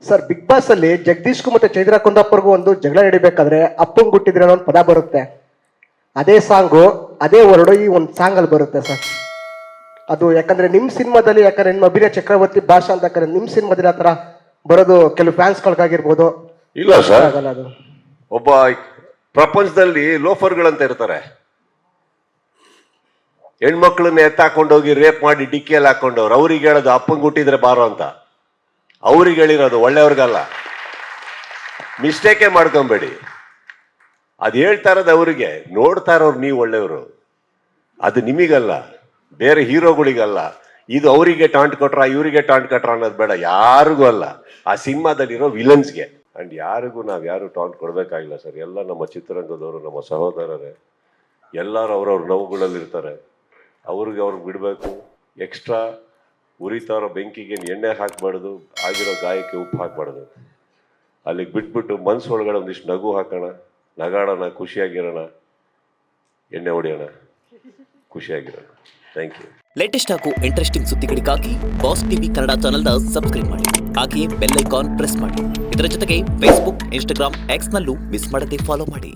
Sir big boss ಅಲ್ಲಿ ಜಗದೀಶ್ಗೂ ಮತ್ತೆ ಚೈತ್ರಾ ಕುಂದಾಪುರ್ಗೂ ಒಂದು ಜಗಳ ನಡಿಬೇಕಾದ್ರೆ ಅಪ್ಪಂಗ್ ಹುಟ್ಟಿದ್ರೆ ಅನ್ನೋ ಒಂದು ಪದ ಬರುತ್ತೆ. ಅದೇ ಸಾಂಗು ಅದೇ ವರ್ಡು ಈ ಒಂದು ಸಾಂಗ್ ಅಲ್ಲಿ ಬರುತ್ತೆ ಸರ್. ಅದು ಯಾಕಂದ್ರೆ ನಿಮ್ ಸಿನಿಮಾದಲ್ಲಿ ಯಾಕಂದ್ರೆ ನಿಮ್ಮ ಅಭಿನಯ ಚಕ್ರವರ್ತಿ ಭಾಷಾ ಅಂತ ಯಾಕಂದ್ರೆ ನಿಮ್ ಸಿನಿಮಾದಲ್ಲಿ ಆ ತರ ಬರೋದು ಕೆಲವು ಫ್ಯಾನ್ಸ್ಗಳಿಗಾಗಿರ್ಬೋದು. ಇಲ್ಲ ಸರ್, ಆಗಲ್ಲ ಅದು. ಒಬ್ಬ ಪ್ರಪಂಚದಲ್ಲಿ ಲೋಫರ್ಗಳಂತ ಇರ್ತಾರೆ. ಹೆಣ್ಮಕ್ಳನ್ನ ಎತ್ತಾಕೊಂಡೋಗಿ ರೇಪ್ ಮಾಡಿ ಡಿಕ್ಕಿಯಲ್ಲಿ ಹಾಕೊಂಡವ್ರು ಅವ್ರಿಗೆ ಹೇಳೋದು ಅಪ್ಪಂಗೆ ಹುಟ್ಟಿದ್ರೆ ಬಾರೋ ಅಂತ. ಅವ್ರಿಗೆ ಹೇಳಿರೋದು, ಒಳ್ಳೆಯವ್ರಿಗಲ್ಲ. ಮಿಸ್ಟೇಕೇ ಮಾಡ್ಕೊಂಬೇಡಿ. ಅದು ಹೇಳ್ತಾ ಇರೋದು ಅವರಿಗೆ, ನೋಡ್ತಾ ಇರೋರು ನೀವು ಒಳ್ಳೆಯವರು, ಅದು ನಿಮಗಲ್ಲ, ಬೇರೆ ಹೀರೋಗಳಿಗಲ್ಲ. ಇದು ಅವರಿಗೆ ಟಾಂಟ್ ಕೊಟ್ರ ಇವರಿಗೆ ಟಾಂಟ್ ಕೊಟ್ರ ಅನ್ನೋದು ಬೇಡ, ಯಾರಿಗೂ ಅಲ್ಲ. ಆ ಸಿನಿಮಾದಲ್ಲಿರೋ ವಿಲನ್ಸ್ಗೆ. ಅಂಡ್ ಯಾರಿಗೂ ಯಾರು ಟಾಂಟ್ ಕೊಡ್ಬೇಕಾಗಿಲ್ಲ ಸರ್. ಎಲ್ಲ ನಮ್ಮ ಚಿತ್ರರಂಗದವರು, ನಮ್ಮ ಸಹೋದರರೇ, ಎಲ್ಲರೂ ಅವ್ರವ್ರ ನೋವುಗಳಲ್ಲಿರ್ತಾರೆ. ಅವ್ರಿಗೆ ಬಿಡಬೇಕು. ಎಕ್ಸ್ಟ್ರಾ ಉರಿತಾರೋ ಬೆಂಕಿಗೆ ಎಣ್ಣೆ ಹಾಕಬಾರ್ದು, ಆಗಿರೋ ಗಾಯಕ್ಕೆ ಉಪ್ಪು ಹಾಕಬಾರ್ದು. ಅಲ್ಲಿಗೆ ಬಿಟ್ಬಿಟ್ಟು ಮನ್ಸು ಒಳಗಡೆ ಒಂದಿಷ್ಟು ನಗು ಹಾಕೋಣ, ನಗಾಡೋಣ, ಖುಷಿಯಾಗಿರೋಣ, ಎಣ್ಣೆ ಹೊಡೆಯೋಣ, ಖುಷಿಯಾಗಿರೋಣ. Thank you. ಲೇಟೆಸ್ಟ್ ಹಾಗೂ ಇಂಟ್ರೆಸ್ಟಿಂಗ್ ಸುದ್ದಿಗಳಿಗಾಗಿ ಬಾಸ್ ಟಿವಿ ಕನ್ನಡ ಚಾನೆಲ್ನ ಸಬ್ಸ್ಕ್ರೈಬ್ ಮಾಡಿ. ಹಾಗೆಯೇ ಬೆಲ್ ಐಕಾನ್ ಪ್ರೆಸ್ ಮಾಡಿ. ಇದರ ಜೊತೆಗೆ ಫೇಸ್ಬುಕ್, ಇನ್ಸ್ಟಾಗ್ರಾಮ್, ಎಕ್ಸ್ನಲ್ಲೂ ಮಿಸ್ ಮಾಡದೆ ಫಾಲೋ ಮಾಡಿ.